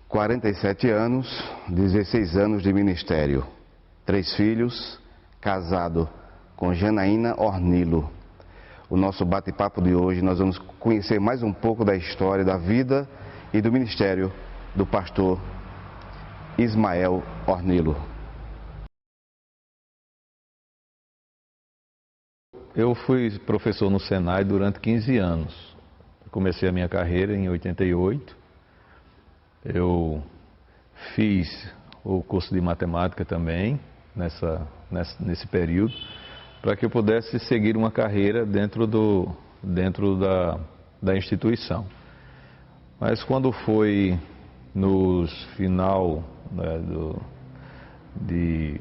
47 anos, 16 anos de ministério, 3 filhos, casado com Janaína Ornilo. O nosso bate-papo de hoje, nós vamos conhecer mais um pouco da história, da vida e do ministério do pastor Ismael Ornilo. Eu fui professor no Senai durante 15 anos. Comecei a minha carreira em 88. Eu fiz o curso de matemática também nesse período, para que eu pudesse seguir uma carreira dentro da instituição. Mas quando foi no final de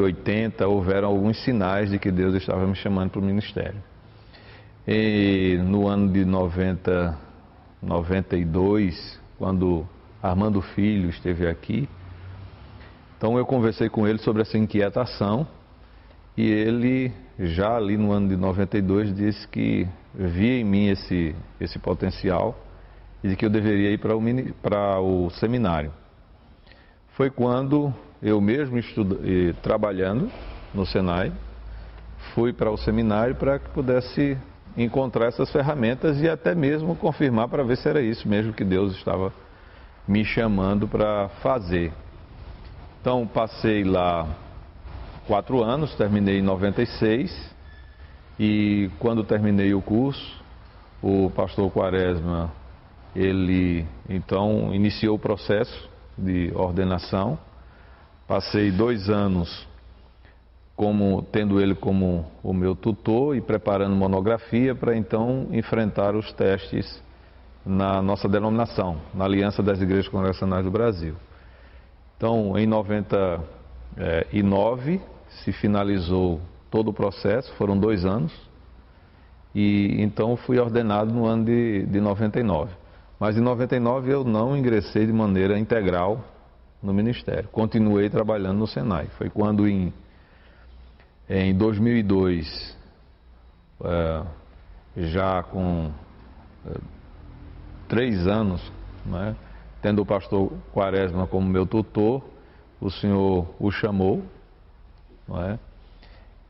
80, houveram alguns sinais de que Deus estava me chamando para o ministério. E no ano de 92, quando Armando Filho esteve aqui, então eu conversei com ele sobre essa inquietação, e ele, já ali no ano de 92, disse que via em mim esse potencial e de que eu deveria ir para o seminário. Foi quando eu mesmo trabalhando no Senai, fui para o seminário para que pudesse encontrar essas ferramentas e até mesmo confirmar para ver se era isso mesmo que Deus estava me chamando para fazer. Então passei lá 4 anos, terminei em 96, e quando terminei o curso, o pastor Quaresma, ele então iniciou o processo de ordenação. Passei 2 anos tendo ele como o meu tutor e preparando monografia para então enfrentar os testes na nossa denominação, na Aliança das Igrejas Congregacionais do Brasil. Então, em 99, se finalizou todo o processo, foram 2 anos, e então fui ordenado no ano de 99. Mas em 99 eu não ingressei de maneira integral no ministério, continuei trabalhando no Senai. Foi quando em 2002, já com 3 anos, né, tendo o pastor Quaresma como meu tutor, o Senhor o chamou, né,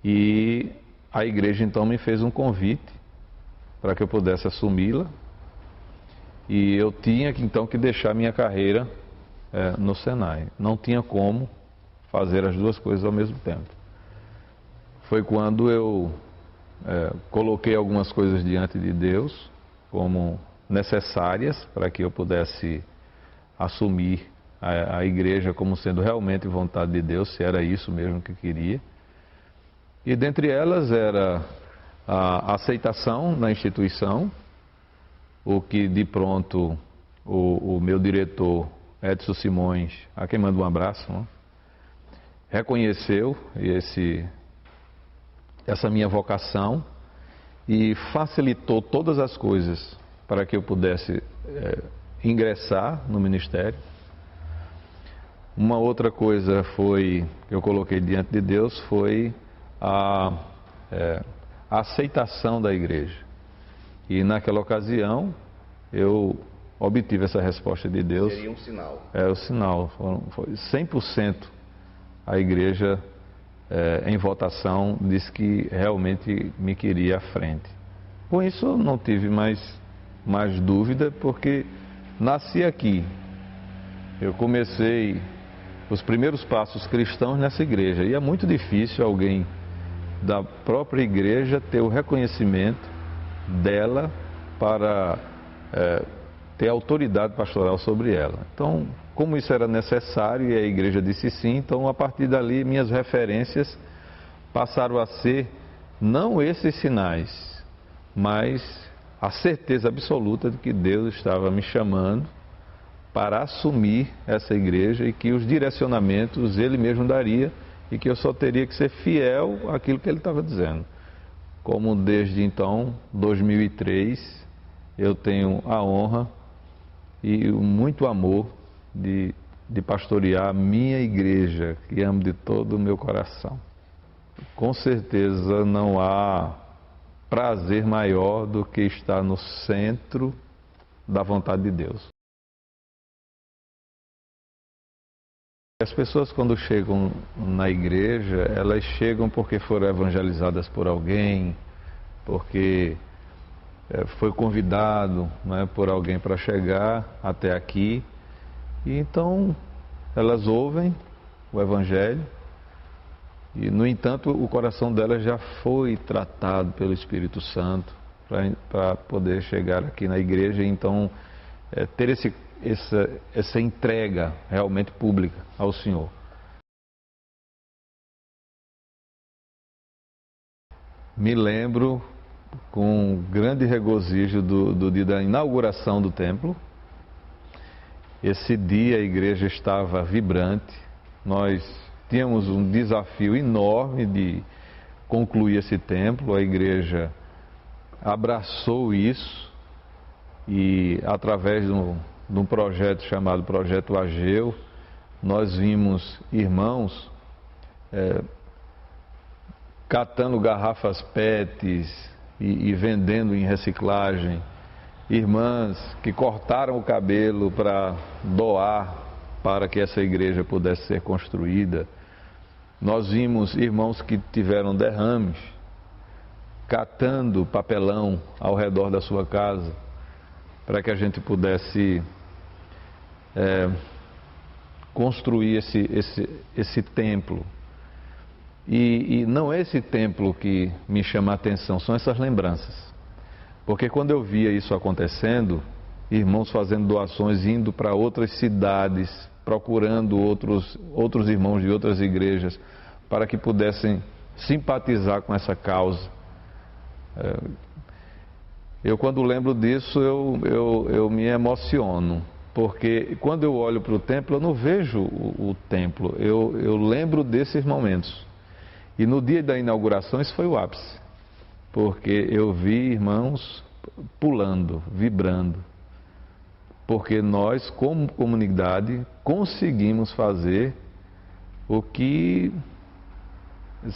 e a igreja então me fez um convite para que eu pudesse assumi-la, e eu tinha então que deixar minha carreira no Senai. Não tinha como fazer as duas coisas ao mesmo tempo. Foi quando eu coloquei algumas coisas diante de Deus como necessárias para que eu pudesse assumir a igreja como sendo realmente vontade de Deus, se era isso mesmo que queria. E dentre elas era a aceitação na instituição, o que de pronto o meu diretor Edson Simões, a quem mando um abraço, né, reconheceu essa minha vocação e facilitou todas as coisas para que eu pudesse ingressar no ministério. Uma outra coisa que eu coloquei diante de Deus foi a aceitação da igreja. E naquela ocasião eu obtive essa resposta de Deus. Seria um sinal. O sinal. Foi 100% a igreja em votação disse que realmente me queria à frente. Com isso eu não tive mais dúvida, porque nasci aqui. Eu comecei os primeiros passos cristãos nessa igreja, e é muito difícil alguém da própria igreja ter o reconhecimento dela para ter autoridade pastoral sobre ela. Então, como isso era necessário e a igreja disse sim, então a partir dali minhas referências passaram a ser não esses sinais, mas a certeza absoluta de que Deus estava me chamando para assumir essa igreja e que os direcionamentos Ele mesmo daria e que eu só teria que ser fiel àquilo que Ele estava dizendo. Como desde então, 2003, eu tenho a honra e muito amor de pastorear a minha igreja, que amo de todo o meu coração. Com certeza não há prazer maior do que estar no centro da vontade de Deus. As pessoas, quando chegam na igreja, elas chegam porque foram evangelizadas por alguém, porque foi convidado, né, por alguém para chegar até aqui. E então elas ouvem o Evangelho e, no entanto, o coração delas já foi tratado pelo Espírito Santo para poder chegar aqui na igreja e então ter essa entrega realmente pública ao Senhor. Me lembro com grande regozijo do dia da inauguração do templo. Esse dia a igreja estava vibrante, nós tínhamos um desafio enorme de concluir esse templo, a igreja abraçou isso e, através de um projeto chamado Projeto Ageu, nós vimos irmãos catando garrafas PETs e vendendo em reciclagem, irmãs que cortaram o cabelo para doar para que essa igreja pudesse ser construída. Nós vimos irmãos que tiveram derrames, catando papelão ao redor da sua casa, para que a gente pudesse construir esse templo. E não é esse templo que me chama a atenção, são essas lembranças. Porque quando eu via isso acontecendo, irmãos fazendo doações, indo para outras cidades, procurando outros irmãos de outras igrejas, para que pudessem simpatizar com essa causa. Eu, quando lembro disso, eu me emociono, porque quando eu olho para o templo, eu não vejo o templo, eu lembro desses momentos. E no dia da inauguração, isso foi o ápice, porque eu vi irmãos pulando, vibrando, porque nós, como comunidade, conseguimos fazer o que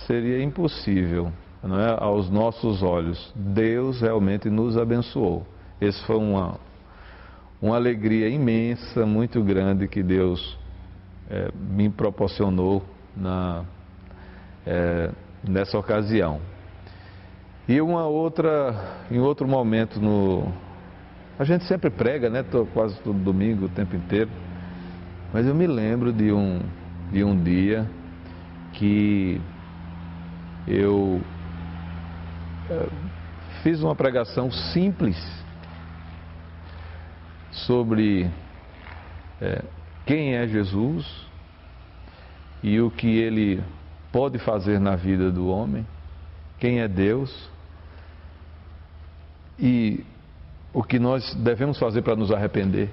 seria impossível, não é? Aos nossos olhos. Deus realmente nos abençoou. Essa foi uma alegria imensa, muito grande, que Deus me proporcionou nessa ocasião. E em outro momento, a gente sempre prega, né? Quase todo domingo, o tempo inteiro. Mas eu me lembro de um dia que eu fiz uma pregação simples sobre quem é Jesus e o que Ele pode fazer na vida do homem, quem é Deus e o que nós devemos fazer para nos arrepender.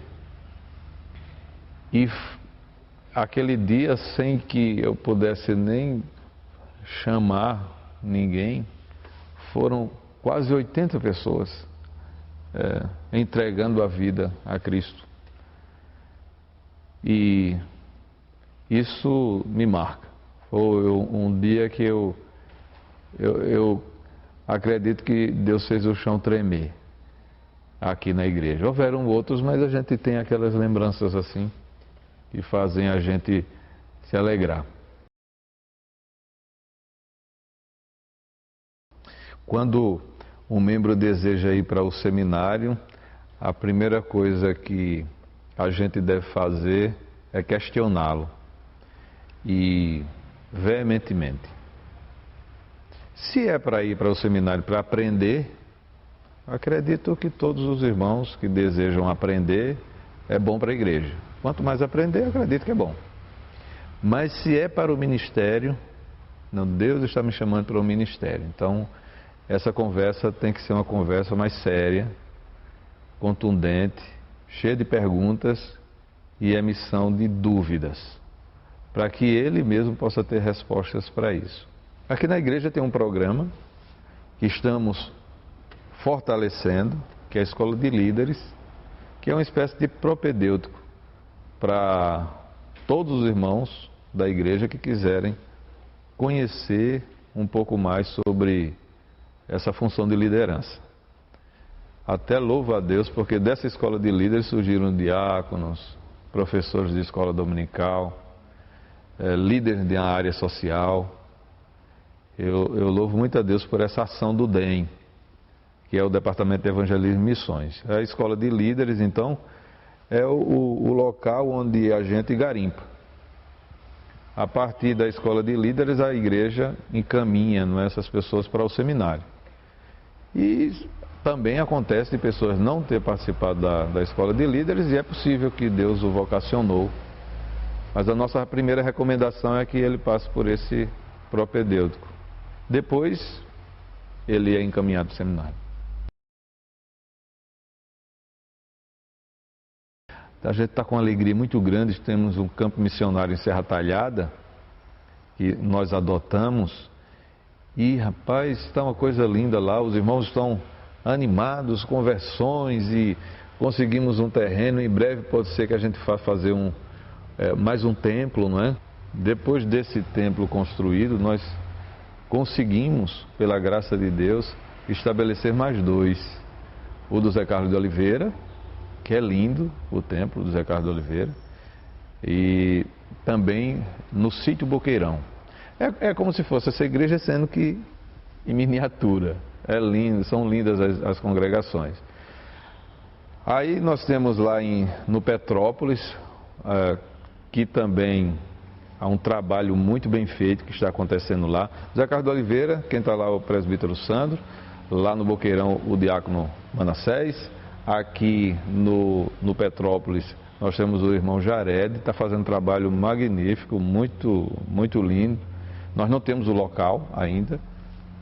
E aquele dia, sem que eu pudesse nem chamar ninguém, foram quase 80 pessoas entregando a vida a Cristo. E isso me marca. Foi um dia que eu acredito que Deus fez o chão tremer aqui na igreja. Houveram outros, mas a gente tem aquelas lembranças assim que fazem a gente se alegrar. Quando um membro deseja ir para o seminário, a primeira coisa que a gente deve fazer é questioná-lo, e veementemente. Se é para ir para o seminário para aprender, acredito que todos os irmãos que desejam aprender, é bom para a igreja. Quanto mais aprender, acredito que é bom. Mas se é para o ministério, não, Deus está me chamando para o ministério. Então, essa conversa tem que ser uma conversa mais séria, contundente, cheia de perguntas e emissão de dúvidas, para que ele mesmo possa ter respostas para isso. Aqui na igreja tem um programa que estamos fortalecendo, que é a Escola de Líderes, que é uma espécie de propedêutico para todos os irmãos da igreja que quiserem conhecer um pouco mais sobre essa função de liderança. Até louvo a Deus, porque dessa escola de líderes surgiram diáconos, professores de escola dominical, líderes da área social. Eu louvo muito a Deus por essa ação do DEM, que é o Departamento de Evangelismo e Missões. A escola de líderes, então, é o local onde a gente garimpa. A partir da escola de líderes, a igreja encaminha, não é, essas pessoas para o seminário. E também acontece de pessoas não ter participado da escola de líderes, e é possível que Deus o vocacionou. Mas a nossa primeira recomendação é que ele passe por esse propedêutico. Depois, ele é encaminhado para o seminário. A gente está com uma alegria muito grande, temos um campo missionário em Serra Talhada, que nós adotamos, e rapaz, está uma coisa linda lá, os irmãos estão animados, conversões, e conseguimos um terreno, em breve pode ser que a gente vá fazer mais um templo, não é? Depois desse templo construído, nós conseguimos, pela graça de Deus, estabelecer mais 2. O do Zé Carlos de Oliveira, que é lindo, o templo do Zé Carlos de Oliveira, e também no sítio Boqueirão. É como se fosse essa igreja, sendo que em miniatura. É lindo, são lindas as congregações. Aí nós temos lá no Petrópolis, que também há um trabalho muito bem feito que está acontecendo lá. Zé Carlos de Oliveira, quem está lá é o presbítero Sandro, lá no Boqueirão o diácono Manassés. Aqui no Petrópolis nós temos o irmão Jared, está fazendo um trabalho magnífico, muito, muito lindo. Nós não temos o local ainda,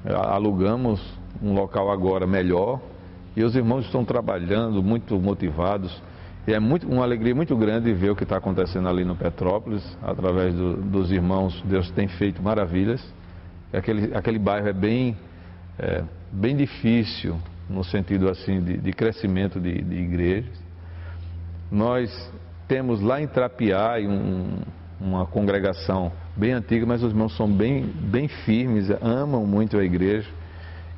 alugamos um local agora melhor, e os irmãos estão trabalhando, muito motivados. E é uma alegria muito grande ver o que está acontecendo ali no Petrópolis, através dos irmãos. Deus tem feito maravilhas. Aquele bairro é bem difícil, no sentido assim de crescimento de igrejas. Nós temos lá em Trapiá uma congregação bem antiga, mas os irmãos são bem firmes, amam muito a igreja,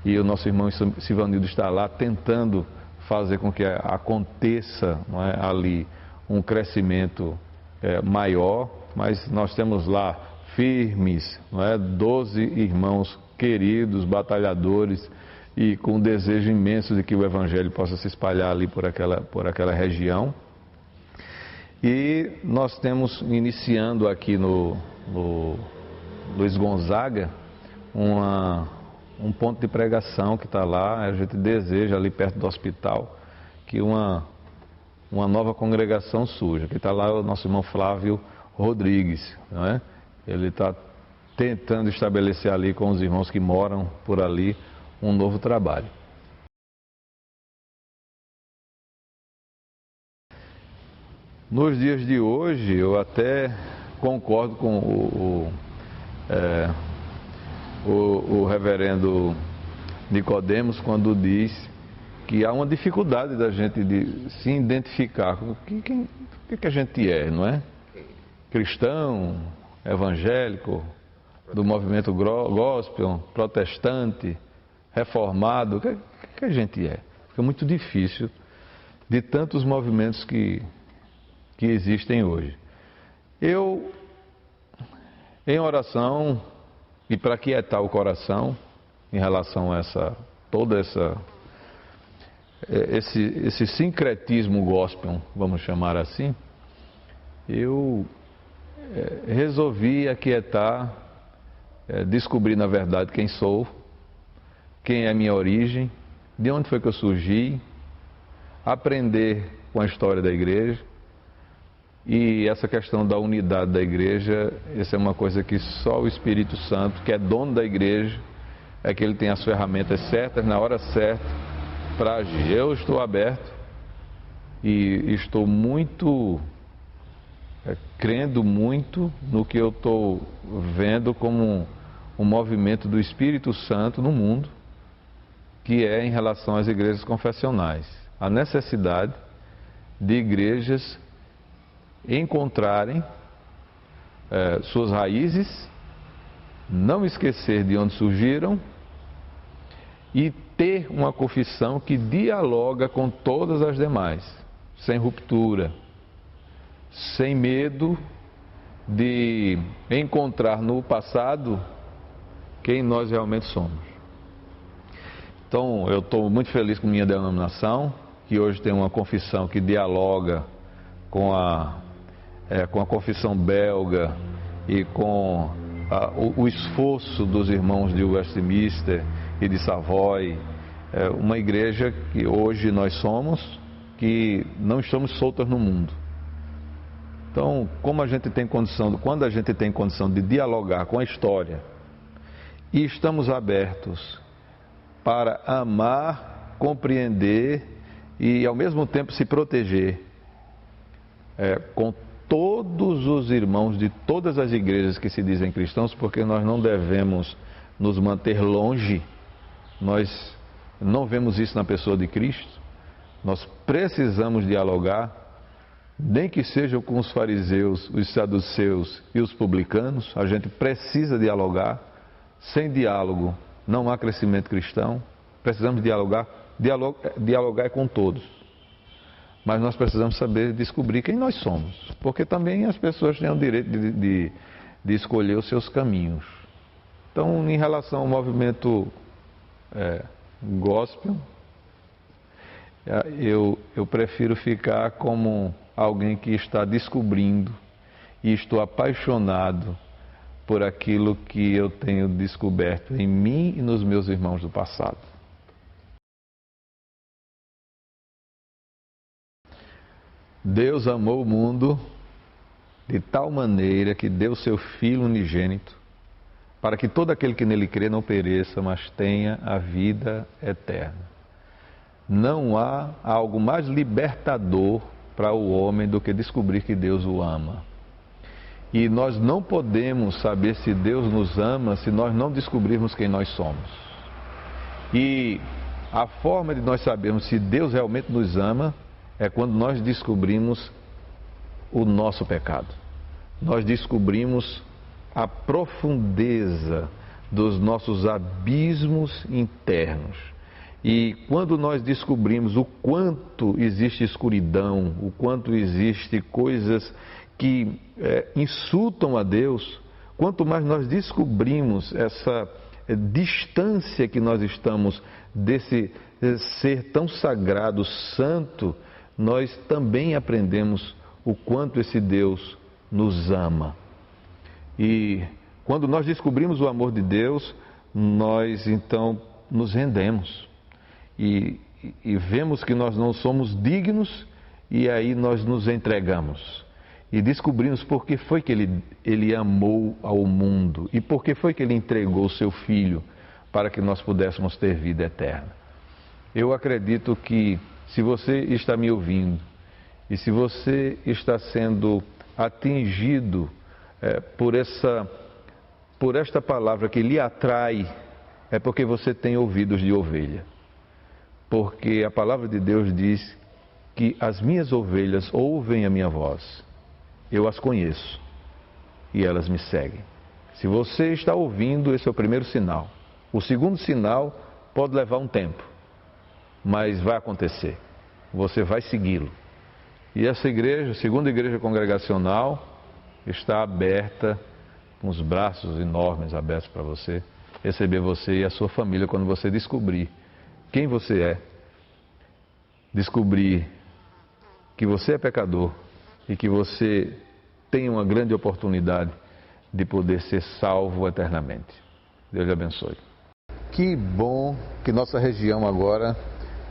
e o nosso irmão Silvanildo está lá tentando fazer com que aconteça, não é, ali um crescimento maior, mas nós temos lá firmes, não é, 12 irmãos queridos, batalhadores, e com um desejo imenso de que o Evangelho possa se espalhar ali por aquela região. E nós temos, iniciando aqui no Luiz Gonzaga, um ponto de pregação que está lá. A gente deseja, ali perto do hospital, que uma nova congregação surja. Que está lá o nosso irmão Flávio Rodrigues, não é? Ele está tentando estabelecer ali com os irmãos que moram por ali um novo trabalho. Nos dias de hoje, eu até concordo com o reverendo Nicodemos quando diz que há uma dificuldade da gente de se identificar com o que a gente é, não é? Cristão, evangélico, do movimento gospel, protestante, reformado, o que a gente é? Fica muito difícil de tantos movimentos que existem hoje. Eu, em oração, e para quietar o coração em relação a esse sincretismo gospel, vamos chamar assim, eu resolvi aquietar, descobrir na verdade quem sou, quem é a minha origem, de onde foi que eu surgi, aprender com a história da igreja. E essa questão da unidade da igreja, essa é uma coisa que só o Espírito Santo, que é dono da igreja, é que ele tem as ferramentas certas, na hora certa, para agir. Eu estou aberto e estou muito, crendo muito no que eu estou vendo como um movimento do Espírito Santo no mundo, que é em relação às igrejas confessionais. A necessidade de igrejas encontrarem suas raízes, não esquecer de onde surgiram e ter uma confissão que dialoga com todas as demais, sem ruptura, sem medo de encontrar no passado quem nós realmente somos. Então, eu estou muito feliz com minha denominação, que hoje tem uma confissão que dialoga com a confissão belga e com o esforço dos irmãos de Westminster e de Savoy. É uma igreja que hoje nós somos, que não estamos soltos no mundo. Então, quando a gente tem condição de dialogar com a história e estamos abertos para amar, compreender e ao mesmo tempo se proteger com todos os irmãos de todas as igrejas que se dizem cristãos, porque nós não devemos nos manter longe, nós não vemos isso na pessoa de Cristo, nós precisamos dialogar, nem que seja com os fariseus, os saduceus e os publicanos, a gente precisa dialogar. Sem diálogo não há crescimento cristão, precisamos dialogar com todos. Mas nós precisamos saber descobrir quem nós somos, porque também as pessoas têm o direito de escolher os seus caminhos. Então, em relação ao movimento gospel, eu prefiro ficar como alguém que está descobrindo e estou apaixonado por aquilo que eu tenho descoberto em mim e nos meus irmãos do passado. Deus amou o mundo de tal maneira que deu seu Filho unigênito, para que todo aquele que nele crê não pereça, mas tenha a vida eterna. Não há algo mais libertador para o homem do que descobrir que Deus o ama. E nós não podemos saber se Deus nos ama se nós não descobrirmos quem nós somos. E a forma de nós sabermos se Deus realmente nos ama é quando nós descobrimos o nosso pecado. Nós descobrimos a profundeza dos nossos abismos internos. E quando nós descobrimos o quanto existe escuridão, o quanto existe coisas que insultam a Deus, quanto mais nós descobrimos essa distância que nós estamos desse ser tão sagrado, santo, nós também aprendemos o quanto esse Deus nos ama. E quando nós descobrimos o amor de Deus, nós então nos rendemos. E vemos que nós não somos dignos e aí nós nos entregamos. E descobrimos por que foi que ele amou ao mundo e por que foi que ele entregou o seu Filho para que nós pudéssemos ter vida eterna. Eu acredito que se você está me ouvindo e se você está sendo atingido por esta palavra que lhe atrai, é porque você tem ouvidos de ovelha. Porque a palavra de Deus diz que as minhas ovelhas ouvem a minha voz, eu as conheço e elas me seguem. Se você está ouvindo, esse é o primeiro sinal. O segundo sinal pode levar um tempo, mas vai acontecer. Você vai segui-lo. E essa igreja, a segunda igreja congregacional, está aberta, com os braços enormes abertos para você, receber você e a sua família quando você descobrir quem você é, descobrir que você é pecador e que você tem uma grande oportunidade de poder ser salvo eternamente. Deus lhe abençoe. Que bom que nossa região agora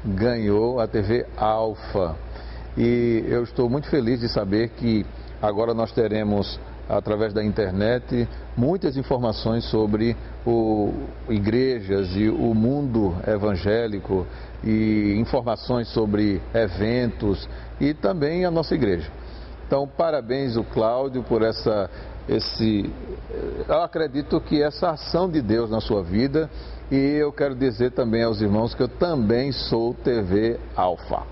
ganhou a TV Alfa. E eu estou muito feliz de saber que agora nós teremos, através da internet, muitas informações sobre igrejas e o mundo evangélico e informações sobre eventos e também a nossa igreja. Então, parabéns ao Cláudio por eu acredito que essa ação de Deus na sua vida, e eu quero dizer também aos irmãos que eu também sou TV Alfa.